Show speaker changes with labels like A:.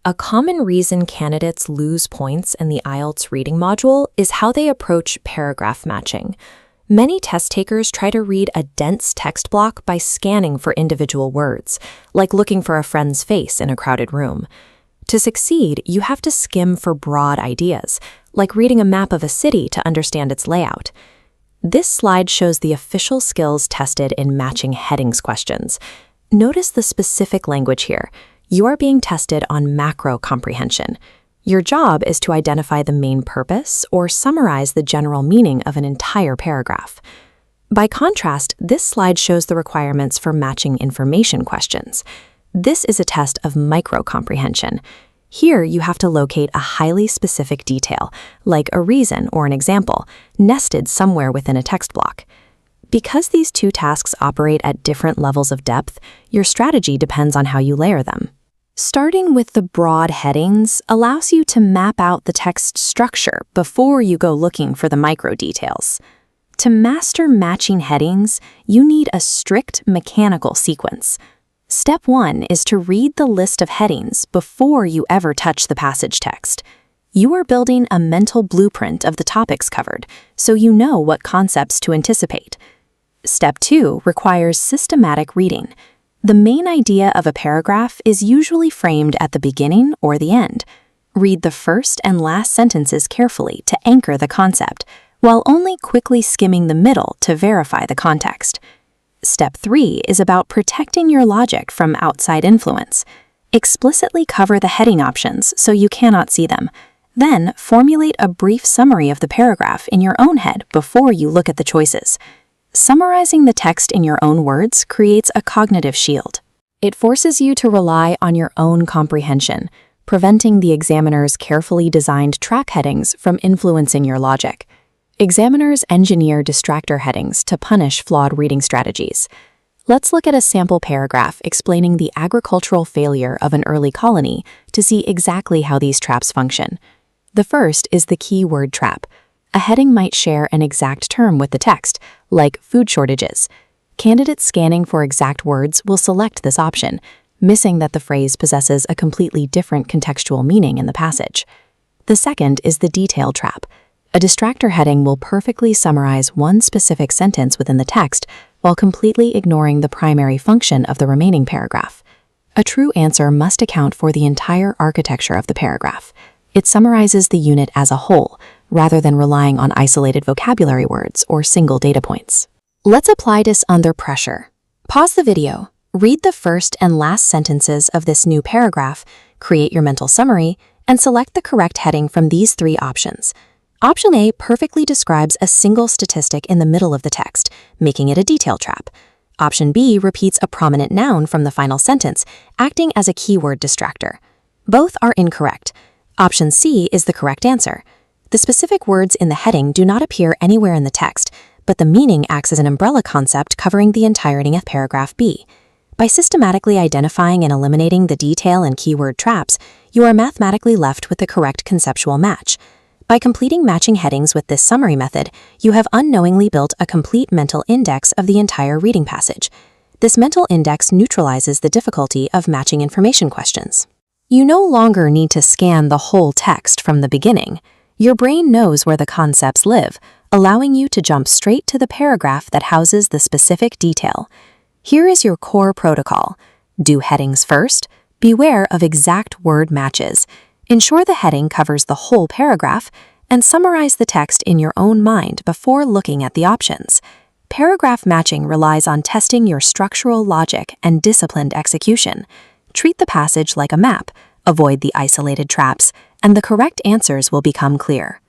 A: A common reason candidates lose points in the IELTS reading module is how they approach paragraph matching. Many test takers try to read a dense text block by scanning for individual words, like looking for a friend's face in a crowded room. To succeed, you have to skim for broad ideas, like reading a map of a city to understand its layout. This slide shows the official skills tested in matching headings questions. Notice the specific language here. You are being tested on macro comprehension. Your job is to identify the main purpose or summarize the general meaning of an entire paragraph. By contrast, this slide shows the requirements for matching information questions. This is a test of micro comprehension. Here, you have to locate a highly specific detail, like a reason or an example, nested somewhere within a text block. Because these two tasks operate at different levels of depth, your strategy depends on how you layer them. Starting with the broad headings allows you to map out the text structure before you go looking for the micro details. To master matching headings, you need a strict mechanical sequence. Step 1 is to read the list of headings before you ever touch the passage text. You are building a mental blueprint of the topics covered, so you know what concepts to anticipate. Step 2 requires systematic reading. The main idea of a paragraph is usually framed at the beginning or the end. Read the first and last sentences carefully to anchor the concept, while only quickly skimming the middle to verify the context. Step 3 is about protecting your logic from outside influence. Explicitly cover the heading options so you cannot see them. Then formulate a brief summary of the paragraph in your own head before you look at the choices. Summarizing the text in your own words creates a cognitive shield. It forces you to rely on your own comprehension, preventing the examiner's carefully designed track headings from influencing your logic. Examiners engineer distractor headings to punish flawed reading strategies. Let's look at a sample paragraph explaining the agricultural failure of an early colony to see exactly how these traps function. The first is the keyword trap. A heading might share an exact term with the text, like food shortages. Candidates scanning for exact words will select this option, missing that the phrase possesses a completely different contextual meaning in the passage. The second is the detail trap. A distractor heading will perfectly summarize one specific sentence within the text while completely ignoring the primary function of the remaining paragraph. A true answer must account for the entire architecture of the paragraph. It summarizes the unit as a whole, rather than relying on isolated vocabulary words or single data points. Let's apply this under pressure. Pause the video, read the first and last sentences of this new paragraph, create your mental summary, and select the correct heading from these three options. Option A perfectly describes a single statistic in the middle of the text, making it a detail trap. Option B repeats a prominent noun from the final sentence, acting as a keyword distractor. Both are incorrect. Option C is the correct answer. The specific words in the heading do not appear anywhere in the text, but the meaning acts as an umbrella concept covering the entirety of paragraph B. By systematically identifying and eliminating the detail and keyword traps, you are mathematically left with the correct conceptual match. By completing matching headings with this summary method, you have unknowingly built a complete mental index of the entire reading passage. This mental index neutralizes the difficulty of matching information questions. You no longer need to scan the whole text from the beginning. Your brain knows where the concepts live, allowing you to jump straight to the paragraph that houses the specific detail. Here is your core protocol. Do headings first. Beware of exact word matches. Ensure the heading covers the whole paragraph, and summarize the text in your own mind before looking at the options. Paragraph matching relies on testing your structural logic and disciplined execution. Treat the passage like a map, avoid the isolated traps, and the correct answers will become clear.